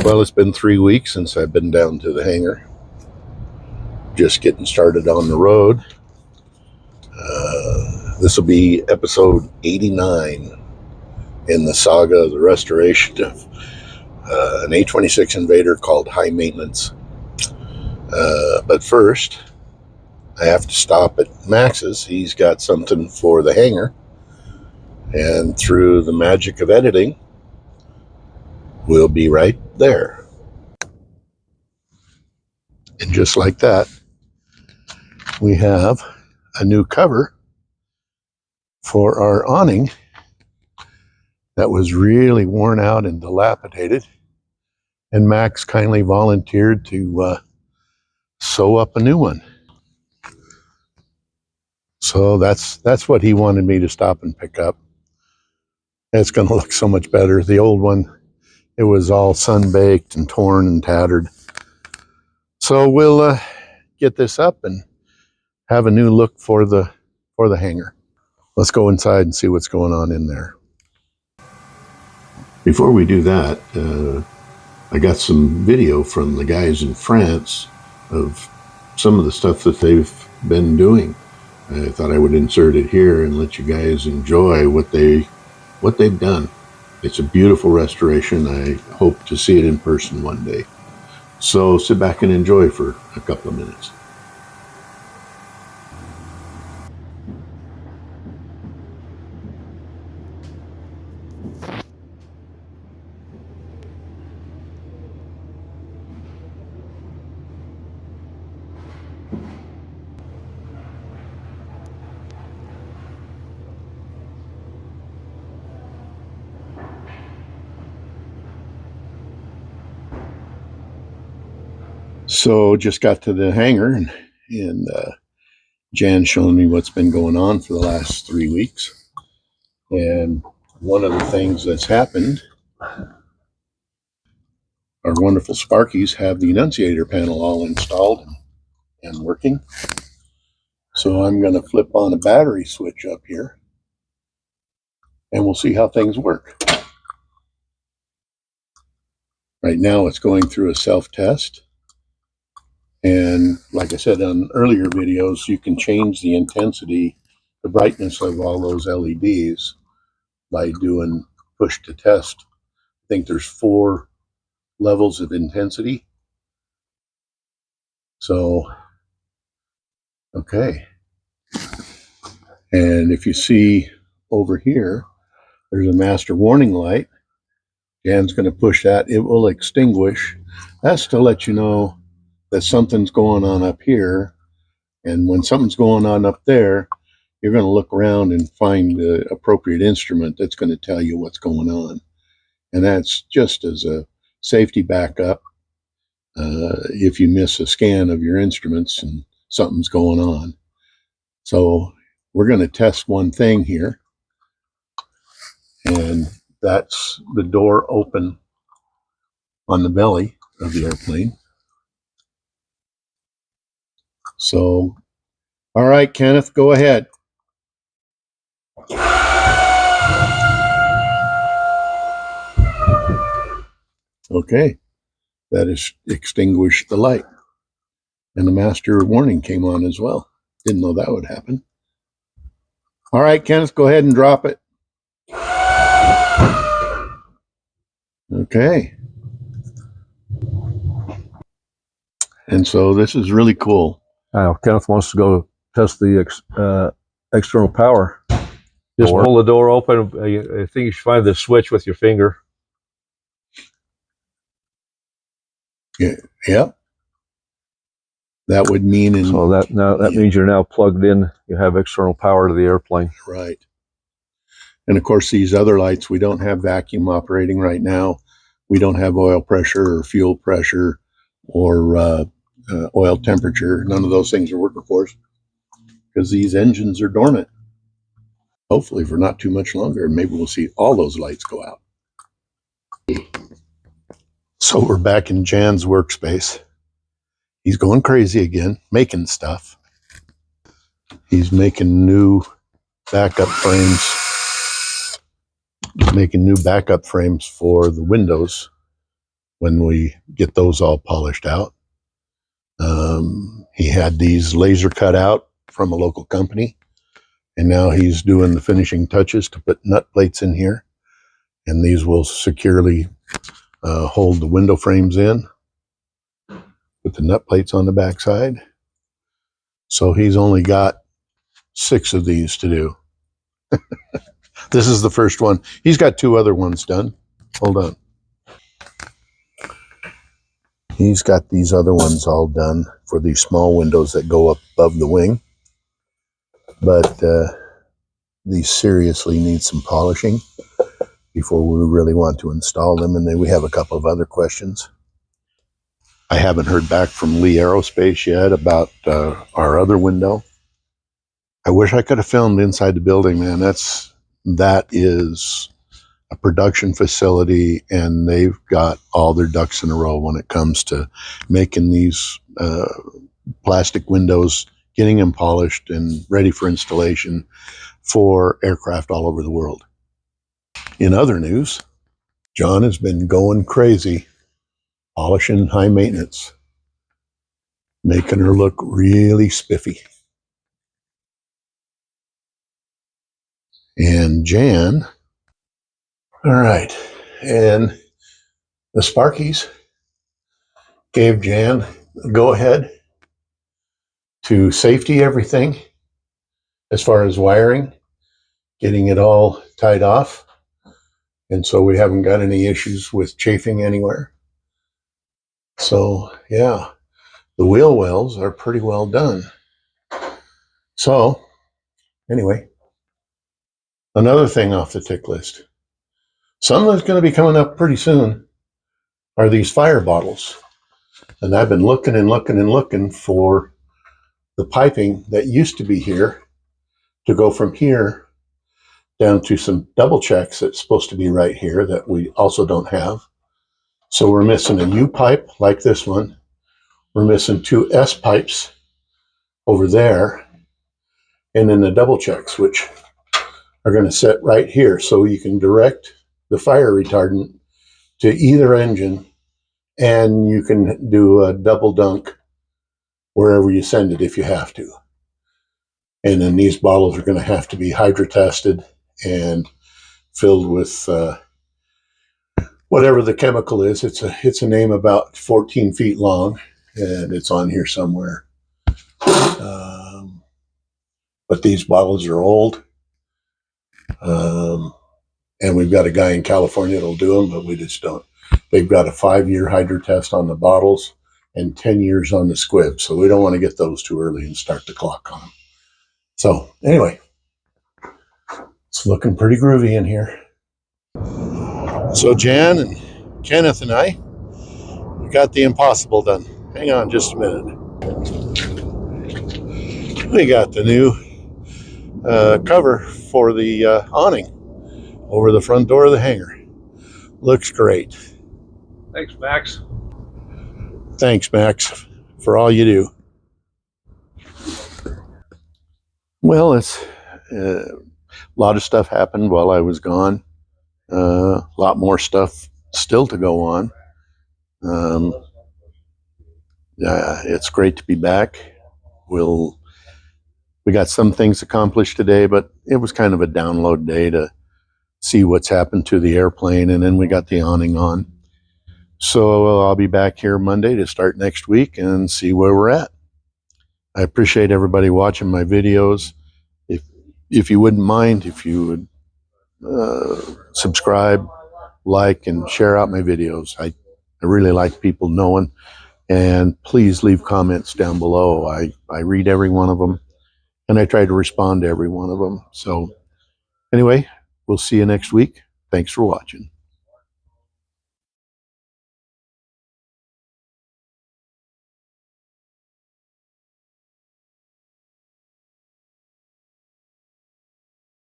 Well, it's been 3 weeks since I've been down to the hangar. Just getting started on the road. This will be episode 89 in the saga of the restoration of an A-26 Invader called High Maintenance. But first, I have to stop at Max's. He's got something for the hangar. And through the magic of editing, we'll be right there. And just like that, we have a new cover for our awning that was really worn out and dilapidated. And Max kindly volunteered to sew up a new one. So that's what he wanted me to stop and pick up. It's going to look so much better. The old one, it was all sun-baked and torn and tattered. So we'll get this up and have a new look for the hangar. Let's go inside and see what's going on in there. Before we do that, I got some video from the guys in France of some of the stuff that they've been doing. I thought I would insert it here and let you guys enjoy what they've done. It's a beautiful restoration. I hope to see it in person one day. So sit back and enjoy for a couple of minutes. So just got to the hangar and Jan's showing me what's been going on for the last 3 weeks. And one of the things that's happened, our wonderful Sparkies have the annunciator panel all installed and working. So I'm going to flip on a battery switch up here and we'll see how things work. Right now it's going through a self-test. And like I said on earlier videos, you can change the intensity, the brightness of all those LEDs by doing push to test. I think there's 4 levels of intensity. So, okay. And if you see over here, there's a master warning light. Jan's going to push that. It will extinguish. That's to let you know that something's going on up here. And when something's going on up there, you're going to look around and find the appropriate instrument that's going to tell you what's going on. And that's just as a safety backup if you miss a scan of your instruments and something's going on. So we're going to test one thing here. And that's the door open on the belly of the airplane. So, all right, Kenneth, go ahead. Okay, that is extinguished the light. And the master warning came on as well. Didn't know that would happen. All right, Kenneth, go ahead and drop it. Okay. And so this is really cool. Kenneth wants to go test the external power. Just pull the door open. I think you should find the switch with your finger. Yeah. Yep. That would mean so that means you're now plugged in. You have external power to the airplane. Right. And of course, these other lights, we don't have vacuum operating right now. We don't have oil pressure or fuel pressure or oil temperature. None of those things are working for us because these engines are dormant. Hopefully for not too much longer. Maybe we'll see all those lights go out. So we're back in Jan's workspace. He's going crazy again, making stuff. He's making new backup frames. Making new backup frames for the windows when we get those all polished out. He had these laser cut out from a local company, and now he's doing the finishing touches to put nut plates in here, and these will securely hold the window frames in with the nut plates on the backside. So he's only got 6 of these to do. This is the first one. He's got 2 other ones done. Hold on. He's got these other ones all done for these small windows that go up above the wing. But these seriously need some polishing before we really want to install them. And then we have a couple of other questions. I haven't heard back from Lee Aerospace yet about our other window. I wish I could have filmed inside the building, man. That is a production facility, and they've got all their ducks in a row when it comes to making these plastic windows, getting them polished and ready for installation for aircraft all over the world. In other news, John has been going crazy, polishing high maintenance, making her look really spiffy. And Jan, all right, and the Sparkies gave Jan a go-ahead to safety everything as far as wiring, getting it all tied off. And so we haven't got any issues with chafing anywhere. So yeah, the wheel wells are pretty well done. So anyway, another thing off the tick list. Something that's going to be coming up pretty soon are these fire bottles. And I've been looking and looking and looking for the piping that used to be here to go from here down to some double checks that's supposed to be right here that we also don't have. So we're missing a U pipe like this one. We're missing 2 S pipes over there, and then the double checks, which are going to sit right here. So you can direct the fire retardant to either engine, and you can do a double dunk wherever you send it if you have to. And then these bottles are going to have to be hydro tested and filled with whatever the chemical is. It's a name about 14 feet long, and it's on here somewhere. But these bottles are old, and we've got a guy in California that'll do them, but we just don't. They've got a 5-year hydro test on the bottles and 10 years on the squib, so we don't want to get those too early and start the clock on them. So anyway, it's looking pretty groovy in here. So Jan and Kenneth and I, we got the impossible done. Hang on just a minute. We got the new cover for the awning over the front door of the hangar. Looks great. Thanks, Max. Thanks, Max, for all you do. Well, it's a lot of stuff happened while I was gone. A lot more stuff still to go on. It's great to be back. We got some things accomplished today, but it was kind of a download day to see what's happened to the airplane, and then we got the awning on. So I'll be back here Monday to start next week and see where we're at. I appreciate everybody watching my videos. If you wouldn't mind, if you would subscribe, like, and share out my videos. I really like people knowing, and please leave comments down below. I read every one of them, and I try to respond to every one of them. So anyway, we'll see you next week. Thanks for watching.